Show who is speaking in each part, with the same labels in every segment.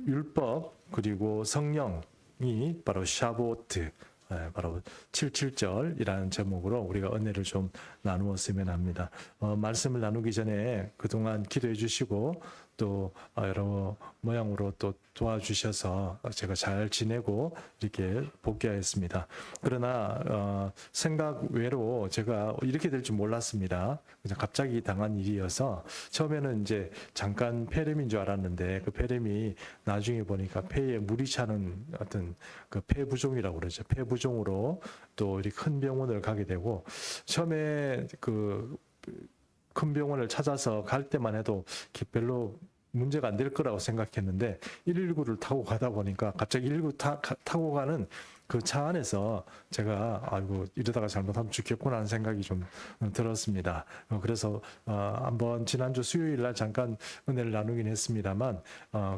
Speaker 1: 율법 그리고 성령이 바로 샤보트, 바로 77절이라는 제목으로 우리가 은혜를 좀 나누었으면 합니다. 말씀을 나누기 전에 그동안 기도해 주시고 또 여러 모양으로 또 도와주셔서 제가 잘 지내고 이렇게 복귀하였습니다. 그러나 생각 외로 제가 이렇게 될 줄 몰랐습니다. 그냥 갑자기 당한 일이어서 처음에는 이제 잠깐 폐렴인 줄 알았는데 그 폐렴이 나중에 보니까 폐에 물이 차는 어떤 그 폐부종이라고 그러죠. 폐부종으로 또 이렇게 큰 병원을 가게 되고 처음에 그 큰 병원을 찾아서 갈 때만 해도 별로 문제가 안 될 거라고 생각했는데 119를 타고 가다 보니까 갑자기 119 타고 가는 그 차 안에서 제가 아이고 이러다가 잘못하면 죽겠구나 하는 생각이 좀 들었습니다. 그래서 한번 지난주 수요일 날 잠깐 은혜를 나누긴 했습니다만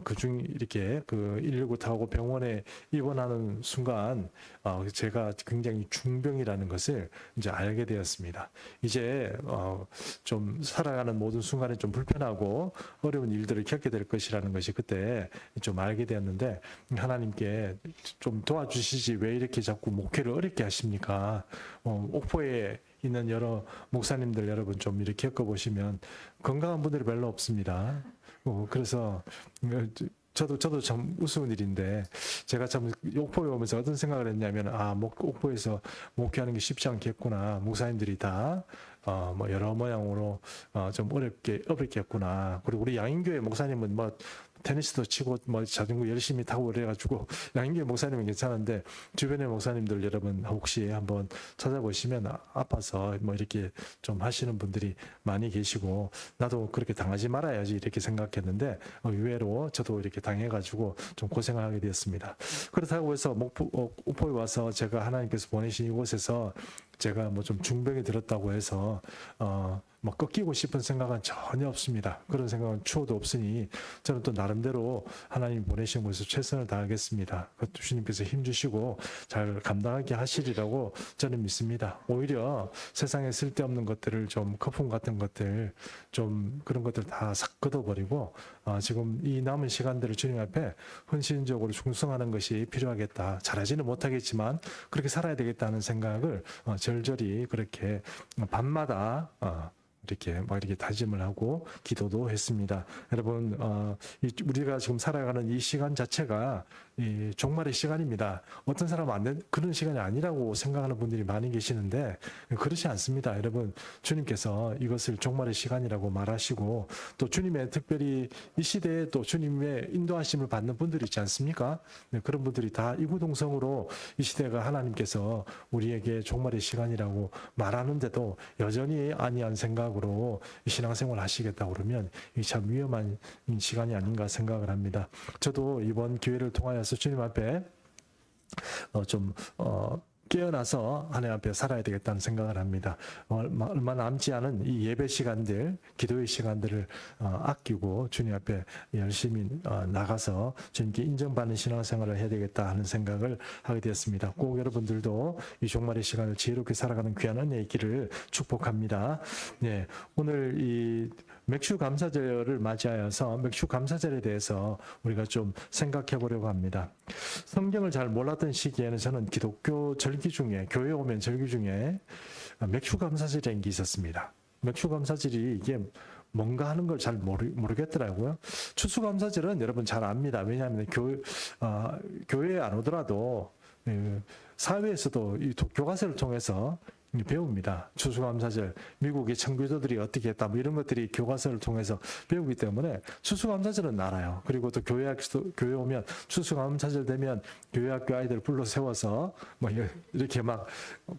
Speaker 1: 그중 이렇게 그 119 타고 병원에 입원하는 순간 제가 굉장히 중병이라는 것을 이제 알게 되었습니다. 이제 좀 살아가는 모든 순간에 좀 불편하고 어려운 일들을 겪게 될 것이라는 것이 그때 좀 알게 되었는데 하나님께 좀 도와주시지 왜 이렇게 자꾸 목회를 어렵게 하십니까? 옥포에 있는 여러 목사님들 여러분 좀 이렇게 겪어보시면 건강한 분들이 별로 없습니다. 그래서 저도 참 우스운 일인데 제가 참 옥포에 오면서 어떤 생각을 했냐면 옥포에서 목회하는 게 쉽지 않겠구나. 목사님들이 다 뭐 여러 모양으로 좀 어렵겠구나. 그리고 우리 양인교회 목사님은 뭐 테니스도 치고 뭐 자전거 열심히 타고 그래가지고 양인교회 목사님은 괜찮은데 주변의 목사님들 여러분 혹시 한번 찾아보시면 아파서 뭐 이렇게 좀 하시는 분들이 많이 계시고 나도 그렇게 당하지 말아야지 이렇게 생각했는데 의외로 저도 이렇게 당해가지고 좀 고생을 하게 되었습니다. 그렇다고 해서 옥포에 와서 제가 하나님께서 보내신 이곳에서 제가 뭐 좀 중병이 들었다고 해서 뭐 꺾이고 싶은 생각은 전혀 없습니다. 그런 생각은 추호도 없으니 저는 또 나름대로 하나님 보내신 곳에서 최선을 다하겠습니다. 주님께서 힘주시고 잘 감당하게 하시리라고 저는 믿습니다. 오히려 세상에 쓸데없는 것들을 좀 거품 같은 것들 좀 그런 것들 다 싹 걷어버리고 지금 이 남은 시간들을 주님 앞에 헌신적으로 충성하는 것이 필요하겠다. 잘하지는 못하겠지만 그렇게 살아야 되겠다는 생각을 절절히 그렇게 밤마다 이렇게 다짐을 하고 기도도 했습니다. 여러분, 우리가 지금 살아가는 이 시간 자체가 이 종말의 시간입니다. 어떤 사람은 그런 시간이 아니라고 생각하는 분들이 많이 계시는데 그렇지 않습니다. 여러분, 주님께서 이것을 종말의 시간이라고 말하시고 또 주님의 특별히 이 시대에 또 주님의 인도하심을 받는 분들이 있지 않습니까? 네, 그런 분들이 다 이구동성으로 이 시대가 하나님께서 우리에게 종말의 시간이라고 말하는데도 여전히 아니한 생각으로 신앙생활 하시겠다고 그러면 이 참 위험한 시간이 아닌가 생각을 합니다. 저도 이번 기회를 통하여서 주님 앞에 깨어나서 하나님 앞에 살아야 되겠다는 생각을 합니다. 얼마 남지 않은 이 예배 시간들, 기도의 시간들을 아끼고 주님 앞에 열심히 나가서 주님께 인정받는 신앙생활을 해야 되겠다 하는 생각을 하게 되었습니다. 꼭 여러분들도 이 종말의 시간을 지혜롭게 살아가는 귀한 은혜의 길을 축복합니다. 네, 오늘 이 맥주 감사절을 맞이하여서 맥주 감사절에 대해서 우리가 좀 생각해 보려고 합니다. 성경을 잘 몰랐던 시기에는 저는 기독교 절기 중에 교회 오면 절기 중에 맥주 감사절이라는 게 있었습니다. 맥주 감사절이 이게 뭔가 하는 걸 잘 모르겠더라고요. 추수감사절은 여러분 잘 압니다. 왜냐하면 교회에 안 오더라도 사회에서도 이 교과서를 통해서 배웁니다. 추수감사절, 미국의 청교도들이 어떻게 했다, 뭐 이런 것들이 교과서를 통해서 배우기 때문에 추수감사절은 알아요. 그리고 또 교회 오면 추수감사절 되면 교회학교 아이들 불러 세워서 뭐 이렇게 막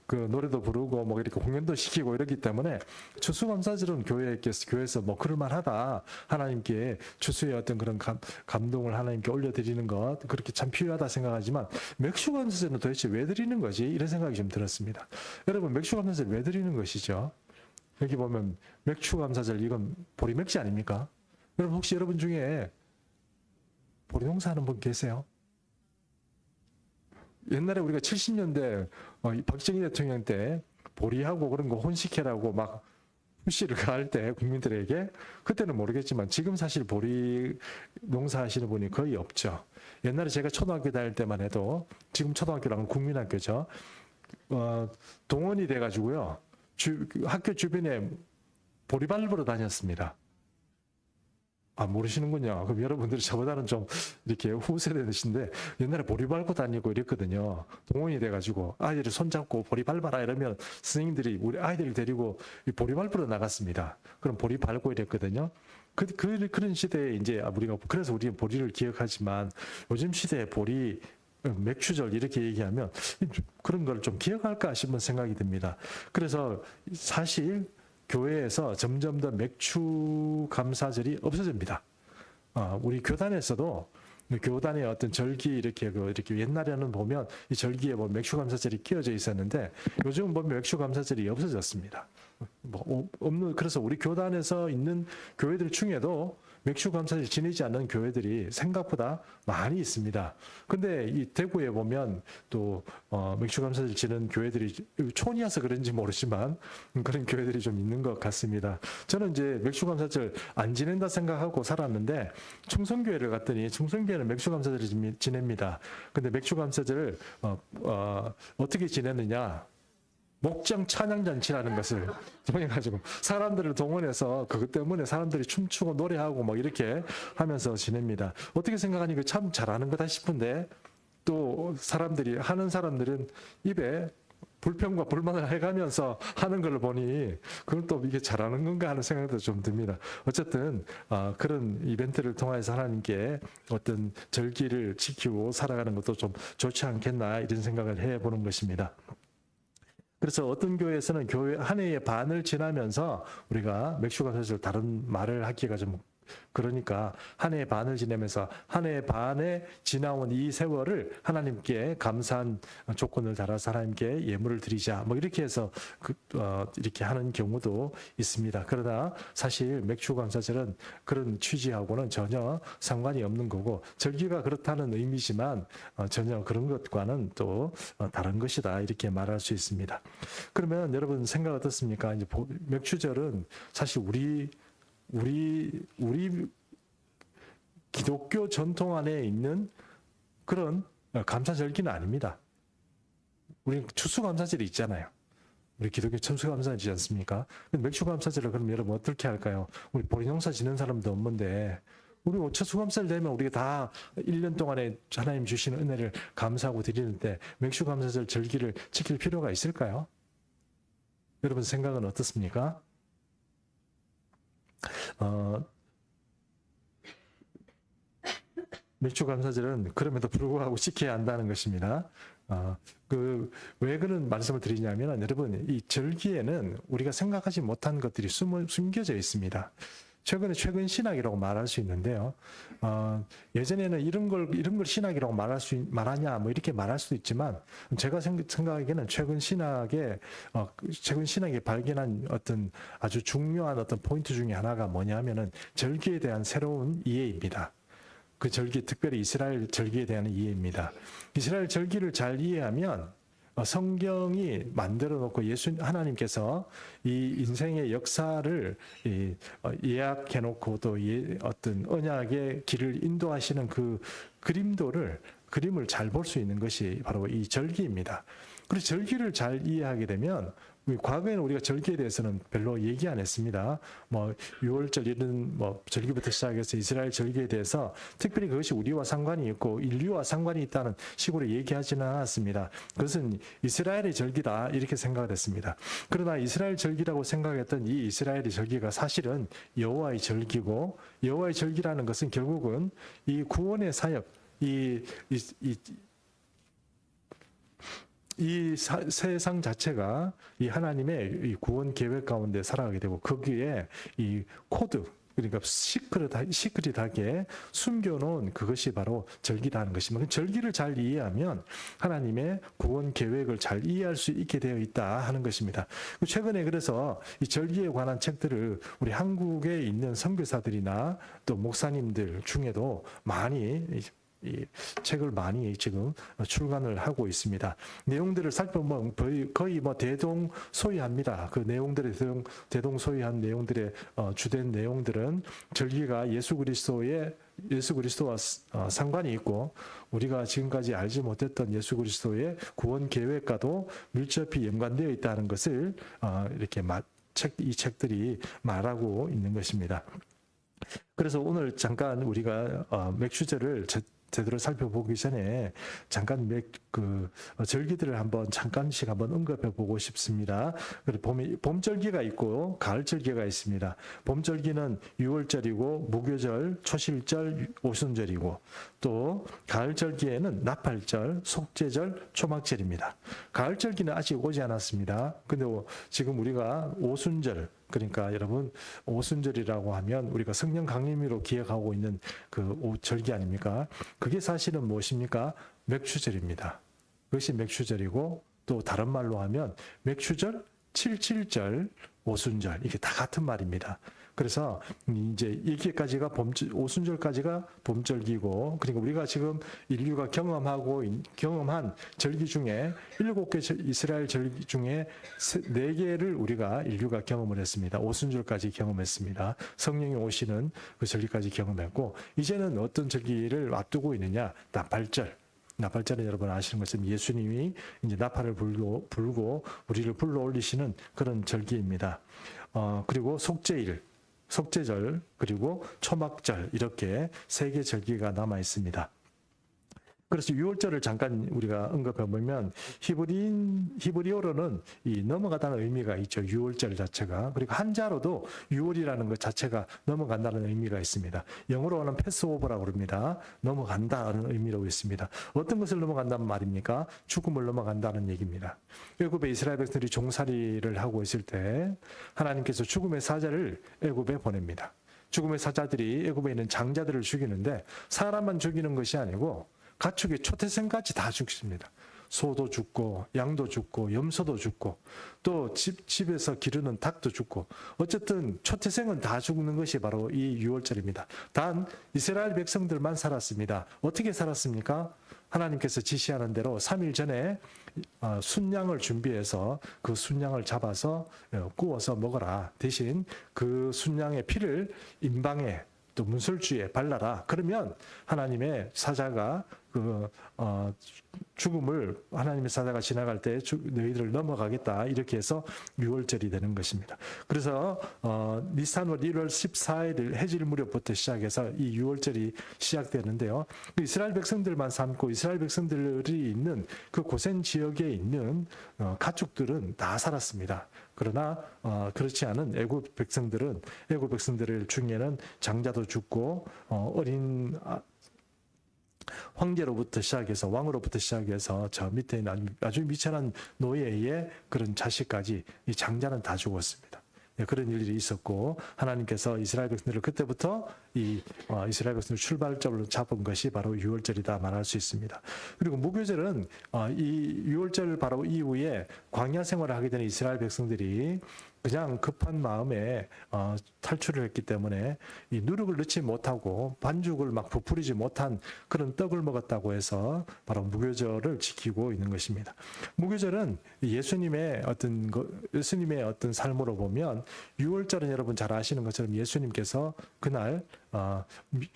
Speaker 1: 그 노래도 부르고 뭐 이렇게 공연도 시키고 이러기 때문에 추수감사절은 교회에서 뭐 그럴만하다. 하나님께 추수의 어떤 그런 감동을 하나님께 올려드리는 것 그렇게 참 필요하다 생각하지만 맥주감사절은 도대체 왜 드리는 거지? 이런 생각이 좀 들었습니다. 여러분 맥주감사절 왜 드리는 것이죠? 여기 보면 맥주감사절 이건 보리맥주 아닙니까? 여러분 혹시 여러분 중에 보리농사 하는 분 계세요? 옛날에 우리가 70년대 박정희 대통령 때 보리하고 그런 거 혼식해라고 막 수시를 가할 때 국민들에게 그때는 모르겠지만 지금 사실 보리 농사하시는 분이 거의 없죠. 옛날에 제가 초등학교 다닐 때만 해도 지금 초등학교랑 국민학교죠. 동원이 돼가지고요. 학교 주변에 보리발보러 다녔습니다. 아, 모르시는군요. 그럼 여러분들이 저보다는 좀 이렇게 후세대이신데 옛날에 보리 밟고 다니고 이랬거든요. 동원이 돼가지고 아이들을 손잡고 보리 밟아라 이러면 선생님들이 우리 아이들을 데리고 보리 밟으러 나갔습니다. 그럼 보리 밟고 이랬거든요. 그런 시대에 이제 우리가 그래서 우리는 보리를 기억하지만 요즘 시대에 보리 맥추절 이렇게 얘기하면 그런 걸 좀 기억할까 싶은 생각이 듭니다. 그래서 사실 교회에서 점점 더 맥추 감사절이 없어집니다. 우리 교단에서도 교단의 어떤 절기 이렇게 옛날에는 보면 이 절기에 뭐 맥추 감사절이 끼어져 있었는데 요즘 보면 맥추 감사절이 없어졌습니다. 그래서 우리 교단에서 있는 교회들 중에도 맥추 감사절 지내지 않는 교회들이 생각보다 많이 있습니다. 근데 이 대구에 보면 또 맥추 감사절 지내는 교회들이 촌이어서 그런지 모르지만 그런 교회들이 좀 있는 것 같습니다. 저는 이제 맥추 감사절 안 지낸다 생각하고 살았는데 충성교회를 갔더니 충성교회는 맥추 감사절을 지냅니다. 근데 맥추 감사절을 어떻게 지내느냐? 목장 찬양잔치라는 것을 정해가지고 사람들을 동원해서 그것 때문에 사람들이 춤추고 노래하고 막 이렇게 하면서 지냅니다. 어떻게 생각하니 참 잘하는 거다 싶은데 또 하는 사람들은 입에 불평과 불만을 해가면서 하는 걸 보니 그걸 또 이게 잘하는 건가 하는 생각도 좀 듭니다. 어쨌든 그런 이벤트를 통해서 하나님께 어떤 절기를 지키고 살아가는 것도 좀 좋지 않겠나 이런 생각을 해보는 것입니다. 그래서 어떤 교회에서는 교회 한 해의 반을 지나면서 우리가 맥추 감사절 다른 말을 하기가 좀 그러니까 한 해의 반을 지내면서 한 해의 반에 지나온 이 세월을 하나님께 감사한 조건을 달아서 하나님께 예물을 드리자 뭐 이렇게 해서 이렇게 하는 경우도 있습니다. 그러나 사실 맥추 감사절은 그런 취지하고는 전혀 상관이 없는 거고 절기가 그렇다는 의미지만 전혀 그런 것과는 또 다른 것이다 이렇게 말할 수 있습니다. 그러면 여러분 생각 어떻습니까? 이제 맥추절은 사실 우리 기독교 전통 안에 있는 그런 감사절기는 아닙니다. 우리 추수감사절이 있잖아요. 우리 기독교 추수감사절이지 않습니까? 맥추감사절을 그럼 여러분 어떻게 할까요? 우리 보리농사 지는 사람도 없는데 우리 추수감사절 되면 우리가 다 1년 동안에 하나님 주시는 은혜를 감사하고 드리는데 맥추감사절 절기를 지킬 필요가 있을까요? 여러분 생각은 어떻습니까? 맥추 감사절은 그럼에도 불구하고 지켜야 한다는 것입니다. 왜 그런 말씀을 드리냐면 여러분 이 절기에는 우리가 생각하지 못한 것들이 숨겨져 있습니다. 최근 신학이라고 말할 수 있는데요. 예전에는 이런 걸 신학이라고 말하냐 뭐 이렇게 말할 수도 있지만 제가 생각하기에는 최근 신학에 발견한 어떤 아주 중요한 어떤 포인트 중에 하나가 뭐냐면은 절기에 대한 새로운 이해입니다. 그 절기, 특별히 이스라엘 절기에 대한 이해입니다. 이스라엘 절기를 잘 이해하면 성경이 만들어 놓고 하나님께서 이 인생의 역사를 예약해 놓고 또 어떤 언약의 길을 인도하시는 그 그림을 잘 볼 수 있는 것이 바로 이 절기입니다. 그래서 절기를 잘 이해하게 되면 과거에는 우리가 절기에 대해서는 별로 얘기 안 했습니다. 뭐 6월절 이런 뭐 절기부터 시작해서 이스라엘 절기에 대해서 특별히 그것이 우리와 상관이 있고 인류와 상관이 있다는 식으로 얘기하지는 않았습니다. 그것은 이스라엘의 절기다 이렇게 생각을 했습니다. 그러나 이스라엘 절기라고 생각했던 이 이스라엘의 절기가 사실은 여호와의 절기고 여호와의 절기라는 것은 결국은 이 구원의 사역 이 세상 자체가 이 하나님의 이 구원 계획 가운데 살아가게 되고 거기에 이 코드 그러니까 시크릿하게 숨겨놓은 그것이 바로 절기라는 것입니다. 절기를 잘 이해하면 하나님의 구원 계획을 잘 이해할 수 있게 되어 있다 하는 것입니다. 최근에 그래서 이 절기에 관한 책들을 우리 한국에 있는 선교사들이나 또 목사님들 중에도 많이 이 책을 많이 지금 출간을 하고 있습니다. 내용들을 살펴보면 거의 뭐 대동소이합니다. 그 내용들의 대동소이한 내용들의 주된 내용들은 절기가 예수 그리스도와 상관이 있고 우리가 지금까지 알지 못했던 예수 그리스도의 구원 계획과도 밀접히 연관되어 있다는 것을 이렇게 이 책들이 말하고 있는 것입니다. 그래서 오늘 잠깐 우리가 맥슈절을 제대로 살펴보기 전에 잠깐 절기들을 잠깐씩 언급해 보고 싶습니다. 봄절기가 있고 가을절기가 있습니다. 봄절기는 유월절이고 무교절, 초실절, 오순절이고 또 가을절기에는 나팔절, 속죄절, 초막절입니다. 가을절기는 아직 오지 않았습니다. 근데 지금 우리가 오순절, 그러니까 여러분 오순절이라고 하면 우리가 성령 강림으로 기억하고 있는 그 절기 아닙니까? 그게 사실은 무엇입니까? 맥추절입니다. 그것이 맥추절이고 또 다른 말로 하면 맥추절, 칠칠절, 오순절 이게 다 같은 말입니다. 그래서 이제 여기까지가 오순절까지가 봄절기고, 그러니까 우리가 지금 인류가 경험한 절기 중에 7개 이스라엘 절기 중에 4개를 우리가 인류가 경험을 했습니다. 오순절까지 경험했습니다. 성령이 오시는 그 절기까지 경험했고, 이제는 어떤 절기를 앞두고 있느냐? 나팔절은 여러분 아시는 것처럼 예수님이 이제 나팔을 불고 우리를 불러 올리시는 그런 절기입니다. 그리고 속죄절, 그리고 초막절 이렇게 3개 절기가 남아 있습니다. 그래서 유월절을 잠깐 우리가 언급해 보면 히브리어로는 이 넘어가다는 의미가 있죠. 유월절 자체가. 그리고 한자로도 유월이라는 것 자체가 넘어간다는 의미가 있습니다. 영어로는 패스오버라고 그럽니다. 넘어간다는 의미로 있습니다. 어떤 것을 넘어간다는 말입니까? 죽음을 넘어간다는 얘기입니다. 애굽의 이스라엘 백성들이 종살이를 하고 있을 때 하나님께서 죽음의 사자를 애굽에 보냅니다. 죽음의 사자들이 애굽에 있는 장자들을 죽이는데 사람만 죽이는 것이 아니고 가축의 초태생까지 다 죽습니다. 소도 죽고 양도 죽고 염소도 죽고 또 집에서 기르는 닭도 죽고 어쨌든 초태생은 다 죽는 것이 바로 이 유월절입니다. 단 이스라엘 백성들만 살았습니다. 어떻게 살았습니까? 하나님께서 지시하는 대로 3일 전에 순양을 준비해서 그 순양을 잡아서 구워서 먹어라. 대신 그 순양의 피를 임방에 또 문설주에 발라라. 그러면 하나님의 사자가 죽음을 하나님의 사자가 지나갈 때 너희들을 넘어가겠다. 이렇게 해서 유월절이 되는 것입니다. 그래서 니산월 1월 14일 해질 무렵부터 시작해서 이 유월절이 시작되는데요. 이스라엘 백성들만 삶고 이스라엘 백성들이 있는 그 고센 지역에 있는 가축들은 다 살았습니다. 그러나 그렇지 않은 애굽 백성들 중에는 장자도 죽고 어린 황제로부터 시작해서 왕으로부터 시작해서 저 밑에 있는 아주 미천한 노예의 그런 자식까지 이 장자는 다 죽었습니다. 그런 일들이 있었고 하나님께서 이스라엘 백성들을 그때부터 이스라엘 백성을 출발점으로 잡은 것이 바로 유월절이다 말할 수 있습니다. 그리고 무교절은 이 유월절 바로 이후에 광야 생활을 하게 되는 이스라엘 백성들이 그냥 급한 마음에 탈출을 했기 때문에 이 누룩을 넣지 못하고 반죽을 막 부풀리지 못한 그런 떡을 먹었다고 해서 바로 무교절을 지키고 있는 것입니다. 무교절은 예수님의 어떤 삶으로 보면 유월절은 여러분 잘 아시는 것처럼 예수님께서 그날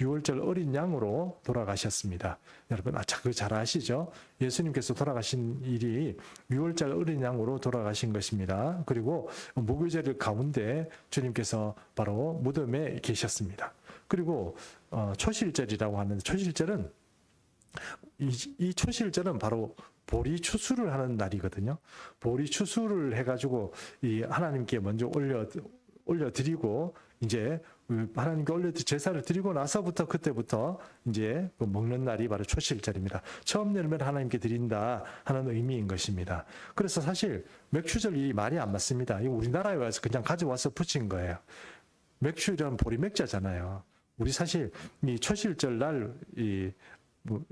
Speaker 1: 유월절 어린 양으로 돌아가셨습니다. 여러분 그거 잘 아시죠? 예수님께서 돌아가신 일이 유월절 어린 양으로 돌아가신 것입니다. 그리고 무교절 가운데 주님께서 바로 무덤에 계셨습니다. 그리고 초실절이라고 하는데 초실절은 이 초실절은 바로 보리 추수를 하는 날이거든요. 보리 추수를 해가지고 이 하나님께 먼저 올려드리고 이제 하나님께 제사를 드리고 나서부터 그때부터 이제 먹는 날이 바로 초실절입니다. 처음 열매를 하나님께 드린다 하는 의미인 것입니다. 그래서 사실 맥추절이 말이 안 맞습니다. 이거 우리나라에 와서 그냥 가져와서 붙인 거예요. 맥추절은 보리 맥자잖아요. 우리 사실 이 초실절 날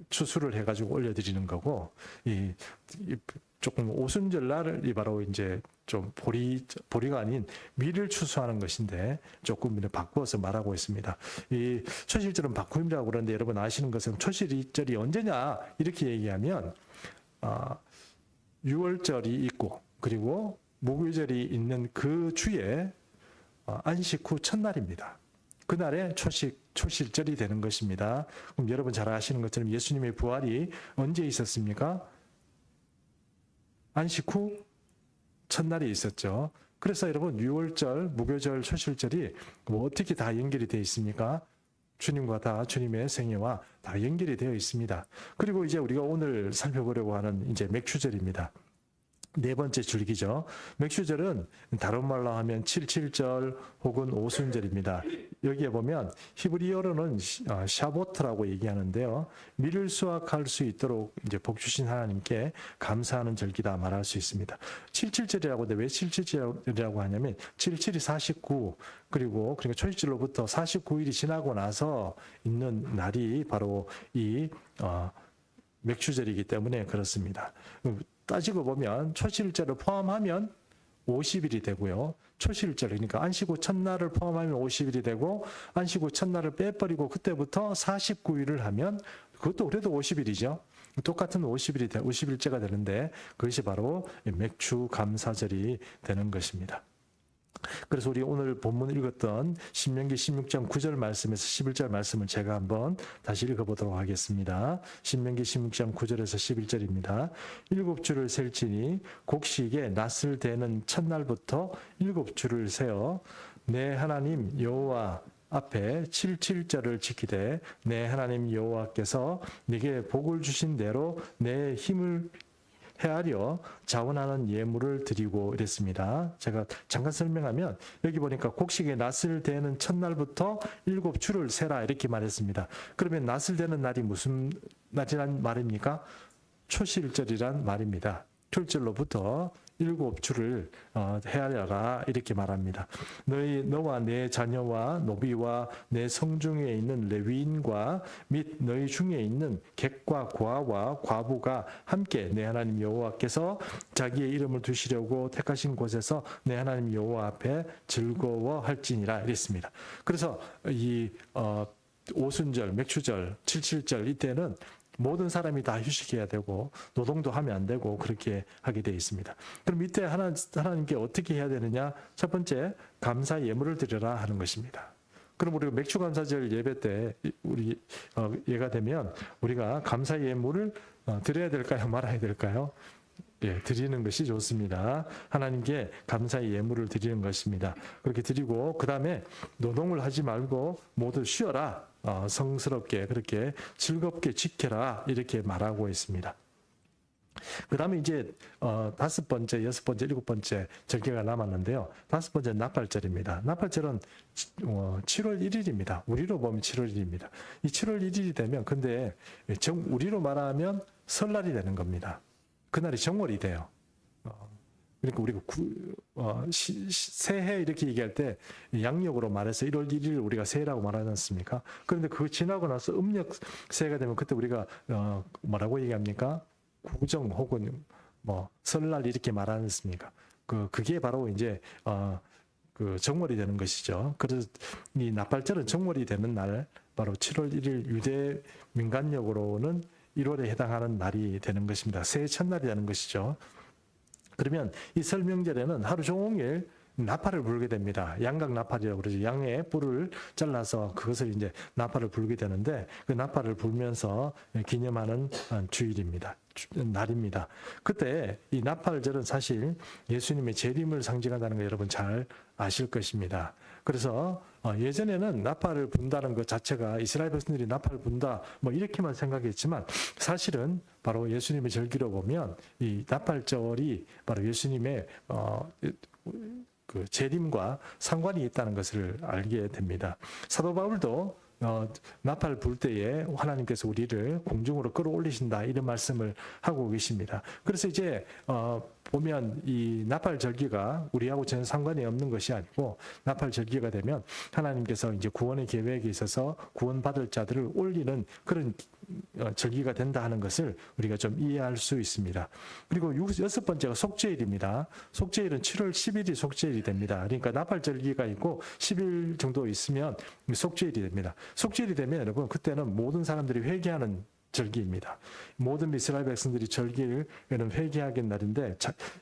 Speaker 1: 추수를 해가지고 올려드리는 거고 조금 오순절 날이 바로 이제 좀 보리가 아닌 미를 추수하는 것인데 조금 바꾸어서 말하고 있습니다. 이 초실절은 바꿈이라고 그러는데 여러분 아시는 것은 초실절이 언제냐 이렇게 얘기하면 6월절이 있고 그리고 무교절이 있는 그 주에 안식 후 첫날입니다. 그날에 초실절이 되는 것입니다. 그럼 여러분 잘 아시는 것처럼 예수님의 부활이 언제 있었습니까? 안식 후 첫날이 있었죠. 그래서 여러분 6월절, 무교절, 초실절이 어떻게 다 연결이 되어 있습니까? 주님과 다 주님의 생애와 다 연결이 되어 있습니다. 그리고 이제 우리가 오늘 살펴보려고 하는 이제 맥추절입니다. 네 번째 줄기죠. 맥추절은 다른 말로 하면 77절 혹은 오순절입니다. 여기에 보면 히브리어로는 샤보트라고 얘기하는데요. 밀을 수확할 수 있도록 이제 복 주신 하나님께 감사하는 절기다 말할 수 있습니다. 77절이라고 하는데 왜 77절이라고 하냐면 77이 49 그러니까 초실절로부터 49일이 지나고 나서 있는 날이 바로 이 맥추절이기 때문에 그렇습니다. 따지고 보면 초실절을 포함하면 50일이 되고요. 초실절 그러니까 안식 후 첫날을 포함하면 50일이 되고 안식 후 첫날을 빼버리고 그때부터 49일을 하면 그것도 그래도 50일이죠. 똑같은 50일째가 되는데 그것이 바로 맥추 감사절이 되는 것입니다. 그래서 우리 오늘 본문 읽었던 신명기 16장 9절 말씀에서 11절 말씀을 제가 한번 다시 읽어보도록 하겠습니다. 신명기 16장 9절에서 11절입니다. 7주를 셀지니 곡식에 낫을 대는 첫날부터 7주를 세어 내 하나님 여호와 앞에 77절을 지키되 내 하나님 여호와께서 네게 복을 주신 대로 내 힘을 헤아려 자원하는 예물을 드리고 이랬습니다. 제가 잠깐 설명하면 여기 보니까 곡식에 낫을 대는 첫날부터 7주를 세라 이렇게 말했습니다. 그러면 낫을 대는 날이 무슨 날이란 말입니까? 초실절이란 말입니다. 초실절로부터 7주를 헤아려라 이렇게 말합니다. 너와 내 자녀와 노비와 내 성중에 있는 레위인과 및 너희 중에 있는 객과 고아와 과부가 함께 내 하나님 여호와께서 자기의 이름을 두시려고 택하신 곳에서 내 하나님 여호와 앞에 즐거워할지니라 이랬습니다. 그래서 이 오순절, 맥추절, 77절 이때는 모든 사람이 다 휴식해야 되고 노동도 하면 안 되고 그렇게 하게 되어 있습니다. 그럼 이때 하나님께 어떻게 해야 되느냐? 첫 번째, 감사 예물을 드려라 하는 것입니다. 그럼 우리가 맥추감사절 예배 때 우리 예가 되면 우리가 감사 예물을 드려야 될까요? 말아야 될까요? 예, 드리는 것이 좋습니다. 하나님께 감사의 예물을 드리는 것입니다. 그렇게 드리고 그 다음에 노동을 하지 말고 모두 쉬어라. 성스럽게 그렇게 즐겁게 지켜라 이렇게 말하고 있습니다. 그 다음에 이제 5번째, 6번째, 7번째 절기가 남았는데요. 5번째 나팔절입니다. 나팔절은 7월 1일입니다. 우리로 보면 7월 1일입니다. 이 7월 1일이 되면 근데 우리로 말하면 설날이 되는 겁니다. 그날이 정월이 돼요. 그러니까 우리가 새해 이렇게 얘기할 때 양력으로 말해서 1월 1일 우리가 새해라고 말하지 않습니까? 그런데 그거 지나고 나서 음력 새해가 되면 그때 우리가 뭐라고 얘기합니까? 구정 혹은 설날 이렇게 말하지 않습니까? 그게 바로 이제 그 정월이 되는 것이죠. 그래서 이 나팔절은 정월이 되는 날 바로 7월 1일 유대 민간력으로는 1월에 해당하는 날이 되는 것입니다. 새해 첫날이 되는 것이죠. 그러면 이 설명절에는 하루 종일 나팔을 불게 됩니다. 양각 나팔이라고 그러죠. 양의 뿔을 잘라서 그것을 이제 나팔을 불게 되는데 그 나팔을 불면서 기념하는 주일입니다. 날입니다. 그때 이 나팔절은 사실 예수님의 재림을 상징한다는 거 여러분 잘 아실 것입니다. 그래서 예전에는 나팔을 분다는 것 자체가 이스라엘 백성들이 나팔을 분다 이렇게만 생각했지만 사실은 바로 예수님의 절기로 보면 이 나팔절이 바로 예수님의 그 재림과 상관이 있다는 것을 알게 됩니다. 사도 바울도 나팔 불 때에 하나님께서 우리를 공중으로 끌어올리신다 이런 말씀을 하고 계십니다. 그래서 이제 보면 이 나팔 절기가 우리하고 전혀 상관이 없는 것이 아니고 나팔 절기가 되면 하나님께서 이제 구원의 계획에 있어서 구원받을 자들을 올리는 그런 절기가 된다 하는 것을 우리가 좀 이해할 수 있습니다. 그리고 여섯 번째가 속죄일입니다. 속죄일은 7월 10일이 속죄일이 됩니다. 그러니까 나팔 절기가 있고 10일 정도 있으면 속죄일이 됩니다. 속죄일이 되면 여러분 그때는 모든 사람들이 회개하는 절기입니다. 모든 이스라엘 백성들이 절기는 회개하는 날인데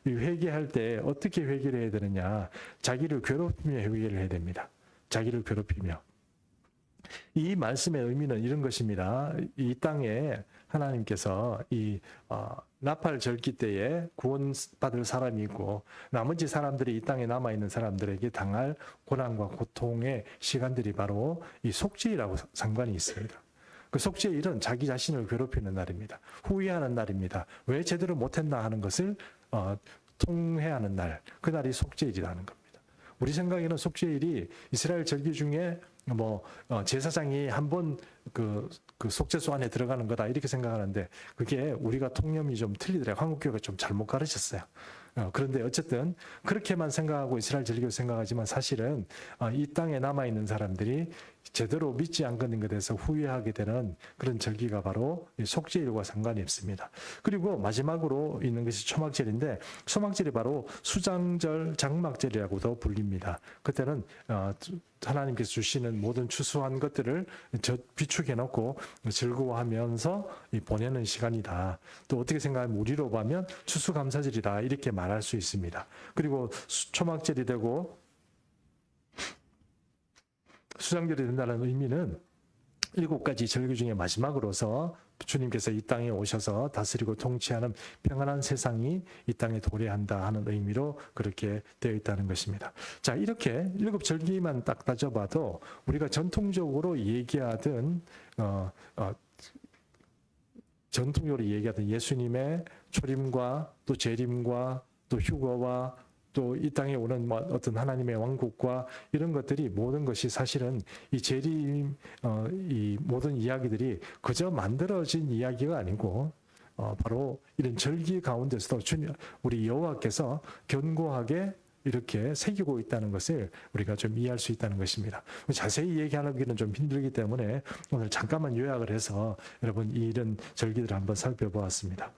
Speaker 1: 이 회개할 때 어떻게 회개를 해야 되느냐? 자기를 괴롭히며 회개를 해야 됩니다. 자기를 괴롭히며. 이 말씀의 의미는 이런 것입니다. 이 땅에 하나님께서 이 나팔 절기 때에 구원받을 사람이 있고 나머지 사람들이 이 땅에 남아있는 사람들에게 당할 고난과 고통의 시간들이 바로 이 속죄일하고 상관이 있습니다. 그 속죄일은 자기 자신을 괴롭히는 날입니다. 후회하는 날입니다. 왜 제대로 못했나 하는 것을 통회하는 날, 그날이 속죄일이라는 겁니다. 우리 생각에는 속죄일이 이스라엘 절기 중에 제사장이 한번 그 속죄소 안에 들어가는 거다 이렇게 생각하는데 그게 우리가 통념이 좀 틀리더라고요. 한국교회가 좀 잘못 가르쳤어요. 그런데 어쨌든 그렇게만 생각하고 이스라엘 절기를 생각하지만 사실은 이 땅에 남아있는 사람들이 제대로 믿지 않는 것에 대해서 후회하게 되는 그런 절기가 바로 속죄일과 상관이 없습니다. 그리고 마지막으로 있는 것이 초막절인데 초막절이 바로 수장절, 장막절이라고도 불립니다. 그때는 하나님께서 주시는 모든 추수한 것들을 비축해 놓고 즐거워하면서 보내는 시간이다. 또 어떻게 생각하면 우리로 보면 추수감사절이다 이렇게 말할 수 있습니다. 그리고 초막절이 되고 수장절이 된다는 의미는 7가지 절기 중에 마지막으로서 주님께서 이 땅에 오셔서 다스리고 통치하는 평안한 세상이 이 땅에 도래한다 하는 의미로 그렇게 되어 있다는 것입니다. 자, 이렇게 7절기만 딱 따져봐도 우리가 전통적으로 얘기하던 예수님의 초림과 또 재림과 또 휴거와 또 이 땅에 오는 어떤 하나님의 왕국과 이런 것들이 모든 것이 사실은 이 재림, 이 모든 이야기들이 그저 만들어진 이야기가 아니고 바로 이런 절기 가운데서도 우리 여호와께서 견고하게 이렇게 새기고 있다는 것을 우리가 좀 이해할 수 있다는 것입니다. 자세히 얘기하기는 좀 힘들기 때문에 오늘 잠깐만 요약을 해서 여러분 이런 절기들을 한번 살펴보았습니다.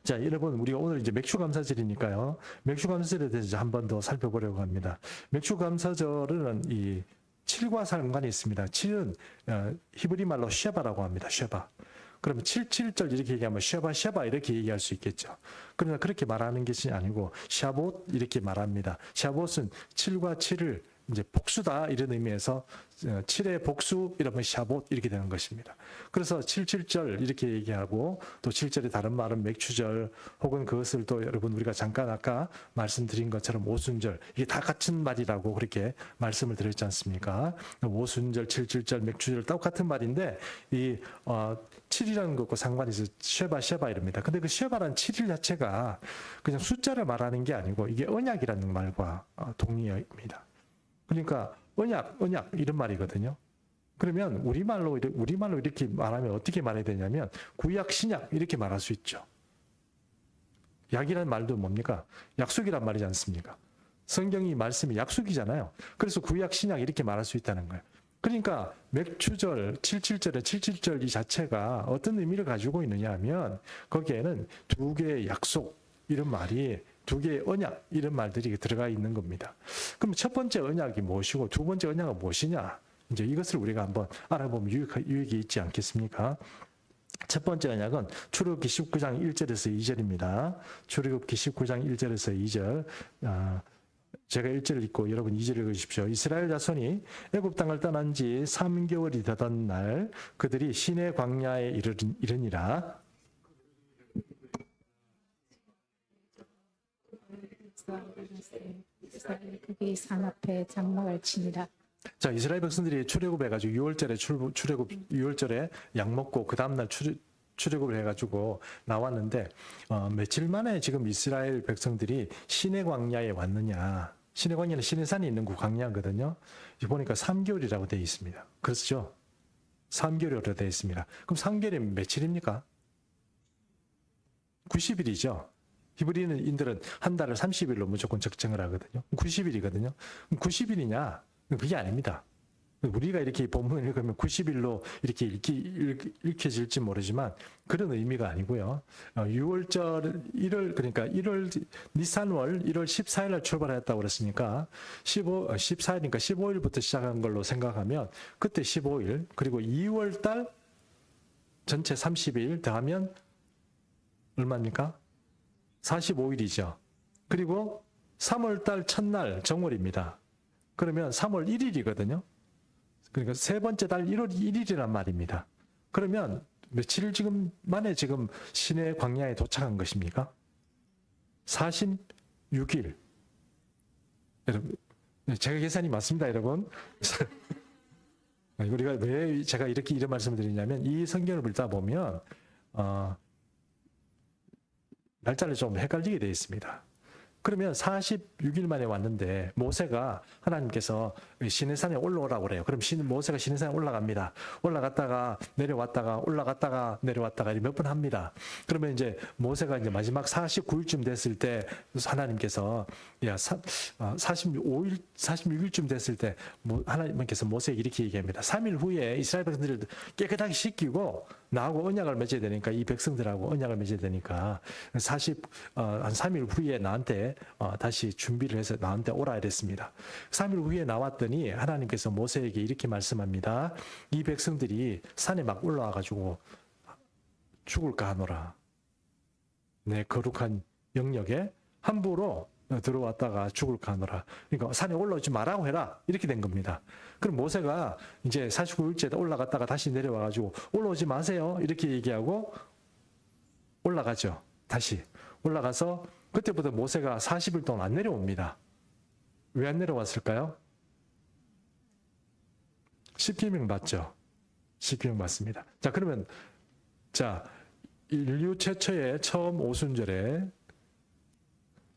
Speaker 1: 자, 여러분 우리가 오늘 이제 맥주감사절이니까요. 맥주감사절에 대해서 한 번 더 살펴보려고 합니다. 맥주감사절은 이 7과 상관이 있습니다. 7은 히브리 말로 쉐바라고 합니다. 쉐바. 그러면 7절 이렇게 얘기하면 쉐바 이렇게 얘기할 수 있겠죠. 그러나 그렇게 말하는 것이 아니고 샤봇 이렇게 말합니다. 샤봇은 7과 7을 이제 복수다 이런 의미에서 7의 복수 이러면 샤봇 이렇게 되는 것입니다. 그래서 7절 이렇게 얘기하고 또 7절의 다른 말은 맥추절 혹은 그것을 또 여러분 우리가 잠깐 아까 말씀드린 것처럼 오순절 이게 다 같은 말이라고 그렇게 말씀을 드렸지 않습니까? 오순절, 7절, 맥추절 똑같은 말인데 이 7이라는 것과 상관이 있어서 쉐바 이럽니다. 근데 그 쉐바라는 7일 자체가 그냥 숫자를 말하는 게 아니고 이게 언약이라는 말과 동의어입니다. 그러니까 언약 이런 말이거든요. 그러면 우리말로 이렇게 말하면 어떻게 말해야 되냐면 구약 신약 이렇게 말할 수 있죠. 약이라는 말도 뭡니까? 약속이란 말이지 않습니까? 성경이 말씀이 약속이잖아요. 그래서 구약 신약 이렇게 말할 수 있다는 거예요. 그러니까 맥추절, 77절 이 자체가 어떤 의미를 가지고 있느냐 하면 거기에는 두 개의 약속 이런 말이 두 개의 언약 이런 말들이 들어가 있는 겁니다. 그럼 첫 번째 언약이 무엇이고 두 번째 언약은 무엇이냐? 이제 이것을 우리가 한번 알아보면 유익이 있지 않겠습니까? 첫 번째 언약은 출애굽기 19장 1절에서 2절입니다. 출애굽기 19장 1절에서 2절. 제가 1절을 읽고 여러분 2절을 읽으십시오. 이스라엘 자손이 애굽 땅을 떠난 지 3개월이 되던 날 그들이 시내 광야에 이르니라.
Speaker 2: 그게 산 앞에 장막을 치니라.
Speaker 1: 자, 이스라엘 백성들이 출애굽 해가지고 6월절에 출애굽 6월절에 약 먹고 그 다음날 출애굽을 해가지고 나왔는데 며칠 만에 지금 이스라엘 백성들이 시내 광야에 왔느냐? 시내 광야는 시내산이 있는 그 광야거든요. 보니까 3개월이라고 되어 있습니다. 그렇죠? 3개월이라고 되어 있습니다. 그럼 3개월이 며칠입니까? 90일이죠. 히브리인들은 한 달을 30일로 무조건 적정을 하거든요. 90일이거든요. 90일이냐? 그게 아닙니다. 우리가 이렇게 본문을 읽으면 90일로 이렇게 읽혀질지 모르지만 그런 의미가 아니고요. 6월절 1월 그러니까 1월 니산월 1월 14일 날 출발했다고 그랬으니까 14일이니까 15일부터 시작한 걸로 생각하면 그때 15일 그리고 2월 달 전체 30일 더하면 얼마입니까? 45일이죠. 그리고 3월 달 첫날 정월입니다. 그러면 3월 1일이거든요. 그러니까 세 번째 달 1월 1일이란 말입니다. 그러면 며칠 지금 만에 지금 시내 광야에 도착한 것입니까? 46일. 여러분, 제가 계산이 맞습니다, 여러분. 우리가 왜 제가 이런 말씀을 드리냐면 이 성경을 읽다 보면 날짜를 좀 헷갈리게 되어 있습니다. 그러면 46일 만에 왔는데 모세가 하나님께서 시내산에 올라오라고 그래요. 그럼 모세가 시내산에 올라갑니다. 올라갔다가 내려왔다가 올라갔다가 내려왔다가 몇 번 합니다. 그러면 이제 모세가 이제 마지막 49일쯤 됐을 때 하나님께서 46일쯤 됐을 때 하나님께서 모세에게 이렇게 얘기합니다. 3일 후에 이스라엘 백성들을 깨끗하게 씻기고 나하고 언약을 맺어야 되니까 이 백성들하고 언약을 맺어야 되니까 한 3일 후에 나한테 다시 준비를 해서 나한테 오라 이랬습니다. 3일 후에 나왔더니 하나님께서 모세에게 이렇게 말씀합니다. 이 백성들이 산에 막 올라와 가지고 죽을까 하노라. 내 거룩한 영역에 함부로 들어왔다가 죽을까 하노라. 그러니까 산에 올라오지 말라고 해라. 이렇게 된 겁니다. 그럼 모세가 이제 49일째 올라갔다가 다시 내려와 가지고 올라오지 마세요. 이렇게 얘기하고 올라가죠. 다시 올라가서 그때부터 모세가 40일 동안 안 내려옵니다. 왜 안 내려왔을까요? 십계명 맞죠? 십계명 맞습니다. 자, 그러면 인류 최초의 처음 오순절에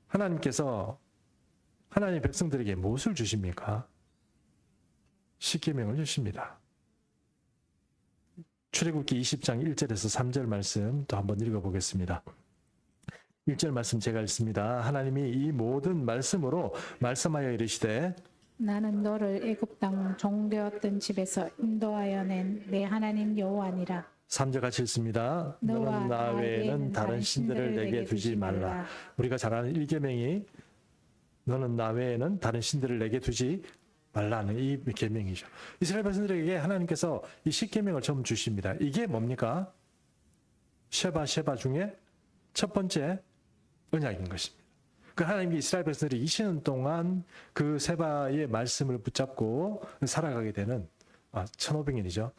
Speaker 1: 하나님께서 하나님 백성들에게 무엇을 주십니까? 십계명을 주십니다. 출애굽기 20장 1절에서 3절 말씀 또 한번 읽어보겠습니다. 1절 말씀 제가 읽습니다. 하나님이 이 모든 말씀으로 말씀하여 이르시되
Speaker 2: 나는 너를 애굽 땅 종되었던 집에서 인도하여 낸 내 하나님 여호와니라.
Speaker 1: 3절 같이 읽습니다. 너는 나 외에는 다른 신들을 내게 두지 말라. 우리가 잘 아는 1계명이 너는 나 외에는 다른 신들을 내게 두지 말라는 이 계명이죠. 이스라엘 백성들에게 하나님께서 이 10계명을 처음 주십니다. 이게 뭡니까? 쉐바 중에 첫 번째 언약인 것입니다. 그 하나님이 이스라엘 백성들이 20년 동안 그 세바의 말씀을 붙잡고 살아가게 되는 1500년이죠.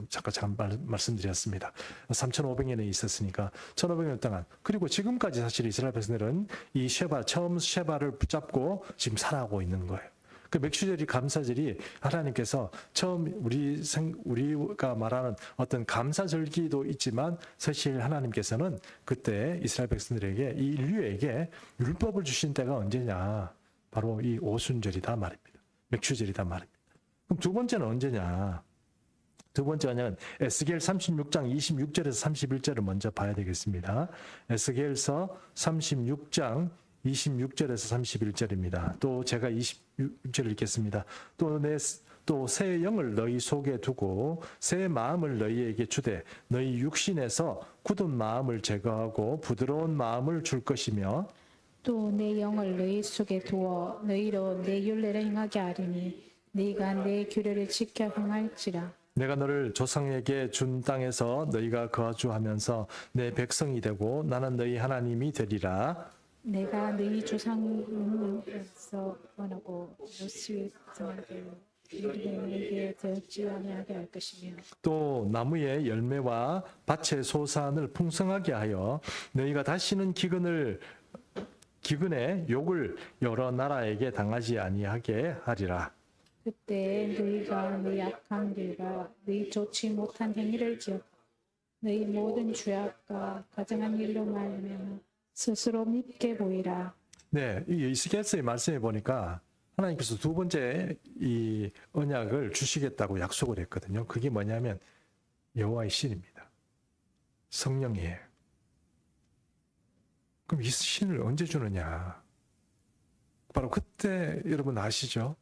Speaker 1: 잠깐 말씀드렸습니다. 3500년에 있었으니까 1500년 동안 그리고 지금까지 사실 이스라엘 백성들은 이 처음 쉐바를 붙잡고 지금 살아가고 있는 거예요. 그 맥주절이 감사절이 하나님께서 처음 우리가 말하는 어떤 감사절기도 있지만 사실 하나님께서는 그때 이스라엘 백성들에게 이 인류에게 율법을 주신 때가 언제냐? 바로 이 오순절이다 말입니다. 맥주절이다 말입니다. 그럼 두 번째는 언제냐? 두 번째는 에스겔 36장 26절에서 31절을 먼저 봐야 되겠습니다. 에스겔서 36장 26절에서 31절입니다. 또 제가 26절을 읽겠습니다. 또 새 영을 너희 속에 두고 새 마음을 너희에게 주되 너희 육신에서 굳은 마음을 제거하고 부드러운 마음을 줄 것이며
Speaker 2: 또 내 영을 너희 속에 두어 너희로 내 율례를 행하게 하리니 네가 내 규례를 지켜 행할지라.
Speaker 1: 내가 너를 조상에게 준 땅에서 너희가 거주하면서 내 백성이 되고 나는 너희 하나님이 되리라.
Speaker 2: 내가 너희 조상에서 원하고 너희 백성에게 너희에게 되었지 아니하게 할 것이며
Speaker 1: 또 나무의 열매와 밭의 소산을 풍성하게 하여 너희가 다시는 기근의 욕을 여러 나라에게 당하지 아니하게 하리라.
Speaker 2: 그때 너희가 너희 악한 길과 너희 좋지 못한 행위를 기억하고 너희 모든 죄악과 가증한 일로 말하며 스스로 믿게 보이라.
Speaker 1: 네, 이 이스겔서의 말씀에 보니까 하나님께서 두 번째 이 언약을 주시겠다고 약속을 했거든요. 그게 뭐냐면 여호와의 신입니다. 성령이에요. 그럼 이 신을 언제 주느냐? 바로 그때 여러분 아시죠?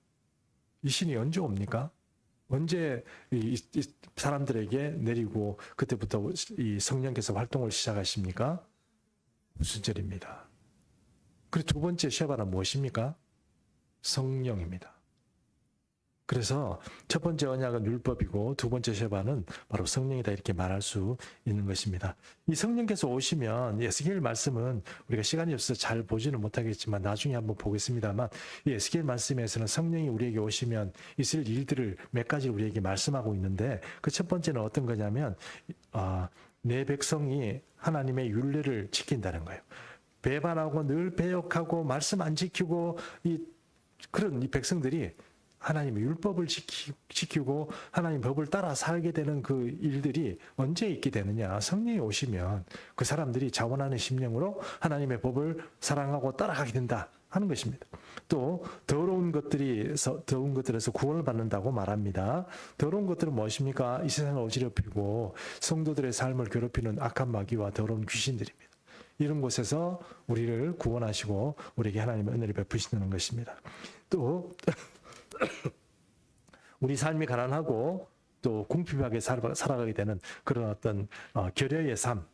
Speaker 1: 이 신이 언제 옵니까? 언제 이 사람들에게 내리고 그때부터 이 성령께서 활동을 시작하십니까? 오순절입니다. 그리고 두 번째 쉐바는 무엇입니까? 성령입니다. 그래서 첫 번째 언약은 율법이고 두 번째 쉐바는 바로 성령이다 이렇게 말할 수 있는 것입니다. 이 성령께서 오시면 에스겔 말씀은 우리가 시간이 없어서 잘 보지는 못하겠지만 나중에 한번 보겠습니다만 이 에스겔 말씀에서는 성령이 우리에게 오시면 있을 일들을 몇 가지 우리에게 말씀하고 있는데 그 첫 번째는 어떤 거냐면 내 백성이 하나님의 율례를 지킨다는 거예요. 배반하고 늘 배역하고 말씀 안 지키고 그런 이 백성들이 하나님의 율법을 지키고 하나님 법을 따라 살게 되는 그 일들이 언제 있게 되느냐? 성령이 오시면 그 사람들이 자원하는 심령으로 하나님의 법을 사랑하고 따라가게 된다 하는 것입니다. 또 더러운 것들에서 구원을 받는다고 말합니다. 더러운 것들은 무엇입니까? 이 세상을 어지럽히고 성도들의 삶을 괴롭히는 악한 마귀와 더러운 귀신들입니다. 이런 곳에서 우리를 구원하시고 우리에게 하나님의 은혜를 베푸시는 것입니다. 또 우리 삶이 가난하고 또 궁핍하게 살아가게 되는 그런 어떤 결여의 삶,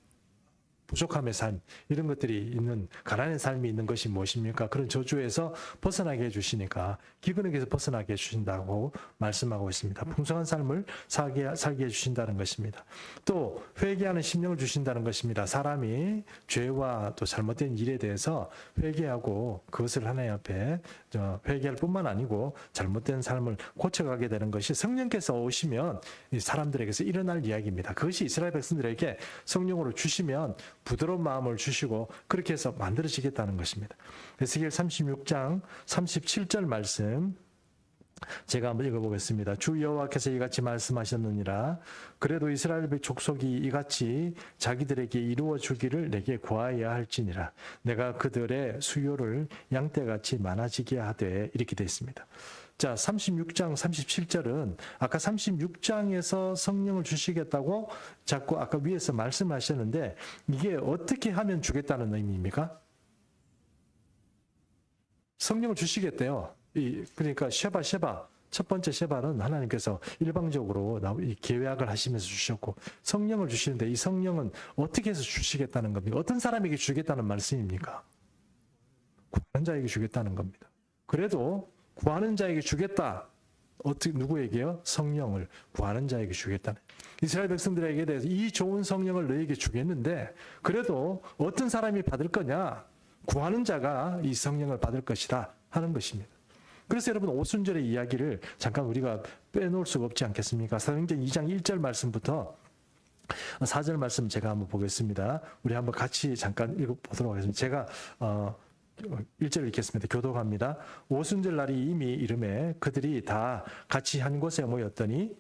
Speaker 1: 부족함의 삶 이런 것들이 있는 가난의 삶이 있는 것이 무엇입니까? 그런 저주에서 벗어나게 해주시니까 기근에게서 벗어나게 해주신다고 말씀하고 있습니다. 풍성한 삶을 살게 해주신다는 것입니다. 또 회개하는 심령을 주신다는 것입니다. 사람이 죄와 또 잘못된 일에 대해서 회개하고 그것을 하나님 앞에 회개할 뿐만 아니고 잘못된 삶을 고쳐가게 되는 것이 성령께서 오시면 이 사람들에게서 일어날 이야기입니다. 그것이 이스라엘 백성들에게 성령으로 주시면 부드러운 마음을 주시고 그렇게 해서 만들어지겠다는 것입니다. 에스겔 36장 37절 말씀 제가 한번 읽어보겠습니다. 주 여호와께서 이같이 말씀하셨느니라. 그래도 이스라엘 족속이 이같이 자기들에게 이루어 주기를 내게 구하여야 할지니라. 내가 그들의 수요를 양떼같이 많아지게 하되 이렇게 되어 있습니다. 자, 36장 37절은 아까 36장에서 성령을 주시겠다고 자꾸 아까 위에서 말씀하셨는데 이게 어떻게 하면 주겠다는 의미입니까? 성령을 주시겠대요. 그러니까 쉐바 첫 번째 쉐바는 하나님께서 일방적으로 계약을 하시면서 주셨고 성령을 주시는데 이 성령은 어떻게 해서 주시겠다는 겁니까? 어떤 사람에게 주겠다는 말씀입니까? 구하는 자에게 주겠다는 겁니다. 그래도 구하는 자에게 주겠다. 누구에게요? 성령을 구하는 자에게 주겠다는. 이스라엘 백성들에게 대해서 이 좋은 성령을 너에게 주겠는데 그래도 어떤 사람이 받을 거냐? 구하는 자가 이 성령을 받을 것이다 하는 것입니다. 그래서 여러분 오순절의 이야기를 잠깐 우리가 빼놓을 수가 없지 않겠습니까? 사도행전 2장 1절 말씀부터 4절 말씀 제가 한번 보겠습니다. 우리 한번 같이 잠깐 읽어보도록 하겠습니다. 제가 1절 읽겠습니다. 교독합니다. 오순절 날이 이미 이름에 그들이 다 같이 한 곳에 모였더니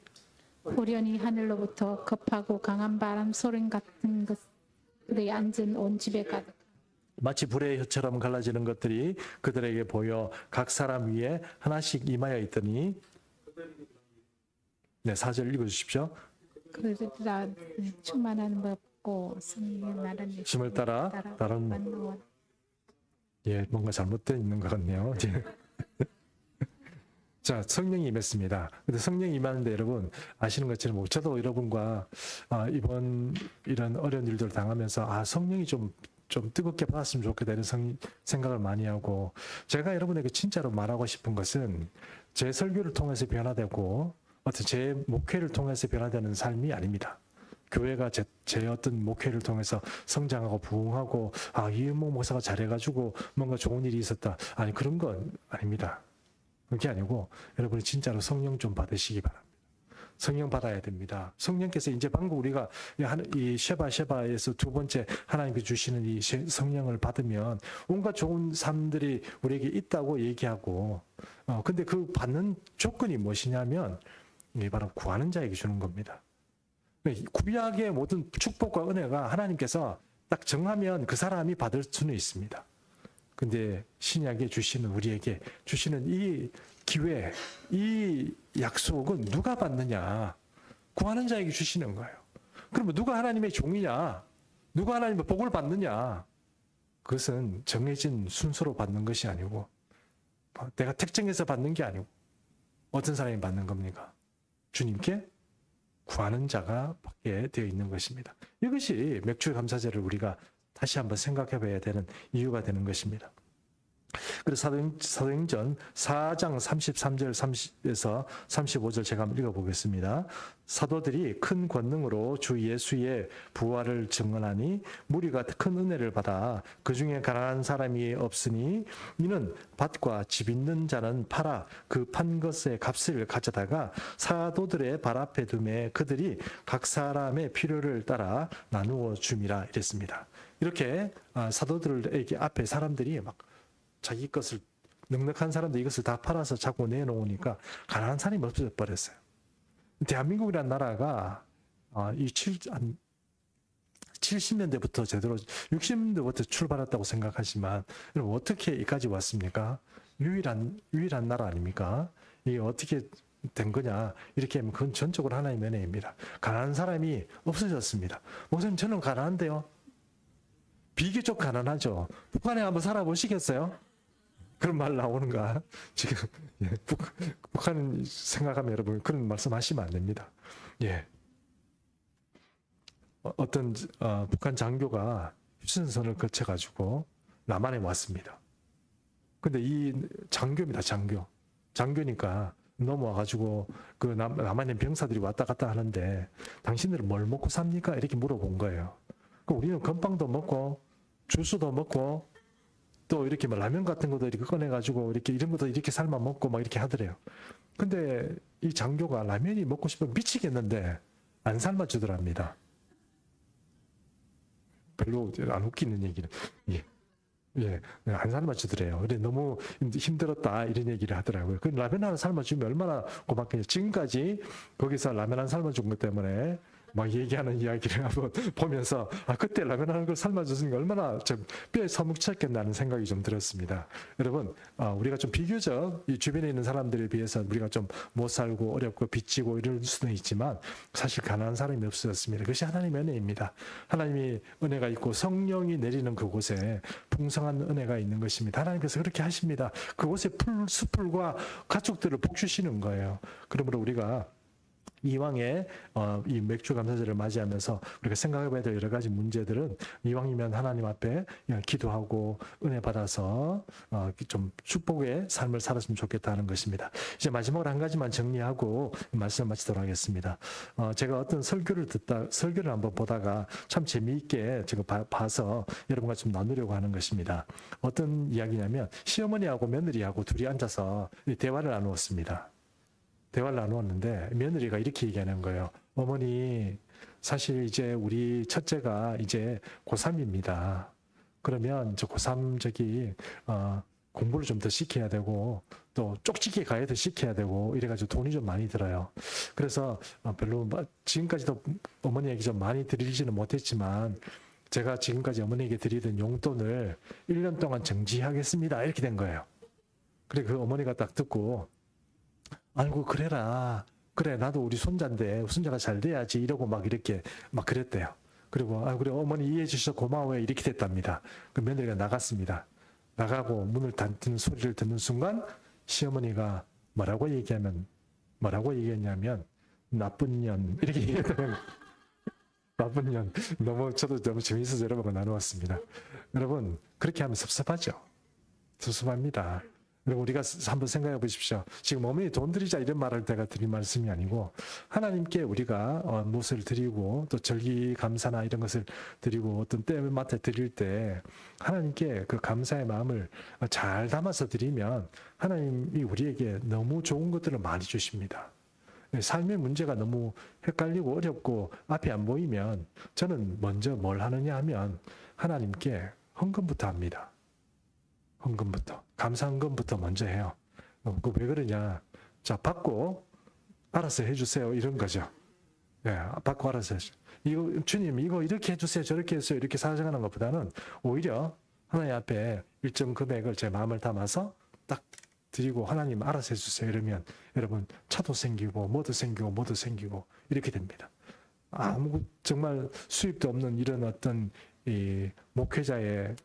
Speaker 2: 호련히 하늘로부터 급하고 강한 바람 소리 같은 것들이 앉은 온 집에 가득
Speaker 1: 마치 불의 혀처럼 갈라지는 것들이 그들에게 보여 각 사람 위에 하나씩 임하여 있더니 4절 읽어주십시오.
Speaker 2: 그들이 다 충만한 법고 성령의 나라는
Speaker 1: 힘을 따라 다른 뭔가 잘못되어 있는 것 같네요. 자, 성령이 임했습니다. 근데 성령이 임하는데 여러분 아시는 것처럼 저도 여러분과 이번 이런 어려운 일들을 당하면서 성령이 좀 뜨겁게 받았으면 좋겠다 이런 생각을 많이 하고 제가 여러분에게 진짜로 말하고 싶은 것은 제 설교를 통해서 변화되고 어떤 제 목회를 통해서 변화되는 삶이 아닙니다. 교회가 제 어떤 목회를 통해서 성장하고 부흥하고 이은모 목사가 잘해가지고 뭔가 좋은 일이 있었다. 아니 그런 건 아닙니다. 그게 아니고 여러분이 진짜로 성령 좀 받으시기 바랍니다. 성령 받아야 됩니다. 성령께서 이제 방금 우리가 이 쉐바에서 두 번째 하나님께 주시는 이 성령을 받으면 온갖 좋은 삶들이 우리에게 있다고 얘기하고 근데 그 받는 조건이 무엇이냐면 바로 구하는 자에게 주는 겁니다. 구약의 모든 축복과 은혜가 하나님께서 딱 정하면 그 사람이 받을 수는 있습니다. 근데 신약에 주시는 우리에게 주시는 이 기회, 이 약속은 누가 받느냐? 구하는 자에게 주시는 거예요. 그러면 누가 하나님의 종이냐? 누가 하나님의 복을 받느냐? 그것은 정해진 순서로 받는 것이 아니고 내가 특정해서 받는 게 아니고 어떤 사람이 받는 겁니까? 주님께 구하는 자가 받게 되어 있는 것입니다. 이것이 맥주감사제를 우리가 다시 한번 생각해 봐야 되는 이유가 되는 것입니다. 그래서 사도행전 4장 33절 30에서 35절 제가 한번 읽어보겠습니다. 사도들이 큰 권능으로 주 예수의 부활을 증언하니 무리가 큰 은혜를 받아 그 중에 가난한 사람이 없으니 이는 밭과 집 있는 자는 팔아 그 판 것의 값을 가져다가 사도들의 발 앞에 두매 그들이 각 사람의 필요를 따라 나누어 줌이라 이랬습니다. 이렇게 사도들에게 앞에 사람들이 막 자기 것을 넉넉한 사람들 이것을 다 팔아서 자꾸 내놓으니까 가난한 사람이 없어져 버렸어요. 대한민국이라는 나라가 이 70년대부터 제대로 60년대부터 출발했다고 생각하지만 여러분 어떻게 여기까지 왔습니까? 유일한 나라 아닙니까? 이게 어떻게 된 거냐 이렇게 하면 그건 전적으로 하나님의 은혜입니다. 가난한 사람이 없어졌습니다. 목사님 저는 가난한데요. 비교적 가난하죠. 북한에 한번 살아보시겠어요? 그런 말 나오는가? 지금 북한 생각하면 여러분 그런 말씀하시면 안 됩니다. 예, 어떤 북한 장교가 휴전선을 거쳐가지고 남한에 왔습니다. 근데 이 장교입니다. 장교니까 넘어와가지고 그 남한에 병사들이 왔다 갔다 하는데 당신들은 뭘 먹고 삽니까? 이렇게 물어본 거예요. 우리는 건빵도 먹고 주스도 먹고 또 이렇게 뭐 라면 같은 것도 이렇게 꺼내가지고 이렇게 이런 것도 이렇게 삶아 먹고 막 이렇게 하더래요. 근데 이 장교가 라면이 먹고 싶으면 미치겠는데 안 삶아 주더랍니다. 별로 안 웃기는 얘기는. 예, 안 삶아 주더래요. 그래 너무 힘들었다 이런 얘기를 하더라고요. 그 라면 하나 삶아 주면 얼마나 고맙겠냐. 지금까지 거기서 라면 하나 삶아 준 것 때문에 막 얘기하는 이야기를 한번 보면서 그때 라면 하는 걸 삶아줬으니까 얼마나 좀 뼈에 서먹쳤겠나는 생각이 좀 들었습니다. 여러분 우리가 좀 비교적 이 주변에 있는 사람들에 비해서 우리가 좀 못 살고 어렵고 빚지고 이럴 수는 있지만 사실 가난한 사람이 없었습니다. 그것이 하나님의 은혜입니다. 하나님이 은혜가 있고 성령이 내리는 그곳에 풍성한 은혜가 있는 것입니다. 하나님께서 그렇게 하십니다. 그곳에 숲풀과 가축들을 복주시는 거예요. 그러므로 우리가 이왕에 이 맥주 감사절을 맞이하면서 우리가 생각해봐야 될 여러 가지 문제들은 이왕이면 하나님 앞에 기도하고 은혜 받아서 좀 축복의 삶을 살았으면 좋겠다 하는 것입니다. 이제 마지막으로 한 가지만 정리하고 말씀을 마치도록 하겠습니다. 제가 어떤 설교를 한번 보다가 참 재미있게 제가 봐서 여러분과 좀 나누려고 하는 것입니다. 어떤 이야기냐면 시어머니하고 며느리하고 둘이 앉아서 대화를 나누었습니다. 대화를 나누었는데 며느리가 이렇게 얘기하는 거예요. 어머니, 사실 이제 우리 첫째가 이제 고3입니다. 그러면 저 고3 공부를 좀 더 시켜야 되고 또 쪽집게 가야 더 시켜야 되고 이래가지고 돈이 좀 많이 들어요. 그래서 별로 지금까지도 어머니에게 좀 많이 드리지는 못했지만 제가 지금까지 어머니에게 드리던 용돈을 1년 동안 정지하겠습니다. 이렇게 된 거예요. 그래 그 어머니가 딱 듣고 아이고 그래라. 그래 나도 우리 손자인데 손자가 잘 돼야지 이러고 막 이렇게 막 그랬대요. 그리고 그래 어머니 이해해 주셔서 고마워요 이렇게 됐답니다. 그 며느리가 나갔습니다. 나가고 문을 닫는 소리를 듣는 순간 시어머니가 뭐라고 얘기했냐면 나쁜 년 이렇게 얘기했다면 나쁜 년 저도 너무 재미있어서 여러분과 나누었습니다. 여러분 그렇게 하면 섭섭하죠. 섭섭합니다. 그리고 우리가 한번 생각해 보십시오. 지금 어머니 돈 드리자 이런 말을 내가 드린 말씀이 아니고 하나님께 우리가 무엇을 드리고 또 절기감사나 이런 것을 드리고 어떤 때마다 드릴 때 하나님께 그 감사의 마음을 잘 담아서 드리면 하나님이 우리에게 너무 좋은 것들을 많이 주십니다. 삶의 문제가 너무 헷갈리고 어렵고 앞이 안 보이면 저는 먼저 뭘 하느냐 하면 하나님께 헌금부터 합니다. 헌금부터. 감사헌금부터 먼저 해요. 왜 그러냐. 자, 받고 알아서 해주세요. 이런 거죠. 예, 받고 알아서 해주세요. 주님, 이거 이렇게 해주세요. 저렇게 해주세요. 이렇게 사정하는 것보다는 오히려 하나님 앞에 일정 금액을 제 마음을 담아서 딱 드리고 하나님 알아서 해주세요. 이러면 여러분 차도 생기고 뭐도 생기고 이렇게 됩니다. 정말 수입도 없는 이런 어떤 이 목회자의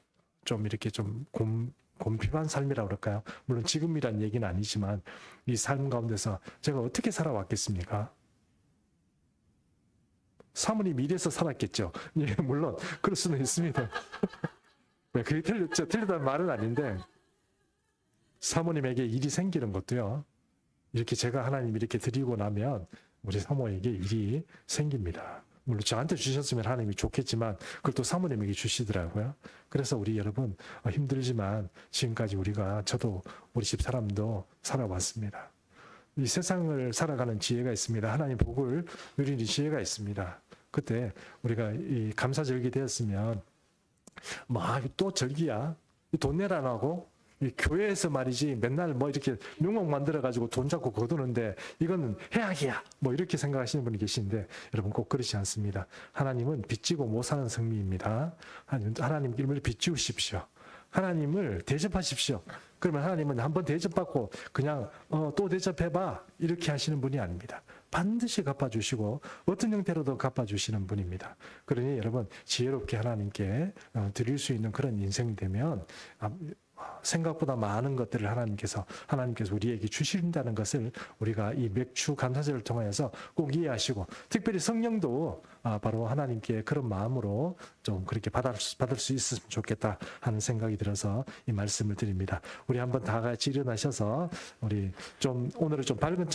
Speaker 1: 좀 이렇게 좀 곰핍한 삶이라고 그럴까요? 물론 지금이란 얘기는 아니지만 이 삶 가운데서 제가 어떻게 살아왔겠습니까? 사모님이 이래서 살았겠죠. 예, 물론 그럴 수는 있습니다. 네, 그게 틀리다는 말은 아닌데 사모님에게 일이 생기는 것도요. 이렇게 제가 하나님 이렇게 드리고 나면 우리 사모에게 일이 생깁니다. 물론 저한테 주셨으면 하나님이 좋겠지만 그걸 또 사모님에게 주시더라고요. 그래서 우리 여러분 힘들지만 지금까지 저도 우리 집 사람도 살아왔습니다. 이 세상을 살아가는 지혜가 있습니다. 하나님 복을 누리는 지혜가 있습니다. 그때 우리가 이 감사절기 되었으면 또 절기야. 돈 내라 안 하고 이 교회에서 말이지 맨날 이렇게 명목 만들어가지고 돈 잡고 거두는데 이거는 해악이야. 이렇게 생각하시는 분이 계신데 여러분 꼭 그렇지 않습니다. 하나님은 빚지고 못 사는 성미입니다. 하나님을 빚지우십시오. 하나님을 대접하십시오. 그러면 하나님은 한번 대접받고 그냥 또 대접해봐 이렇게 하시는 분이 아닙니다. 반드시 갚아주시고 어떤 형태로도 갚아주시는 분입니다. 그러니 여러분 지혜롭게 하나님께 드릴 수 있는 그런 인생이 되면 생각보다 많은 것들을 하나님께서 우리에게 주신다는 것을 우리가 이 맥주 감사절을 통하여서 꼭 이해하시고 특별히 성령도 바로 하나님께 그런 마음으로 좀 그렇게 받을 수 있었으면 좋겠다 하는 생각이 들어서 이 말씀을 드립니다. 우리 한번 다 같이 일어나셔서 우리 오늘은 좀 밝은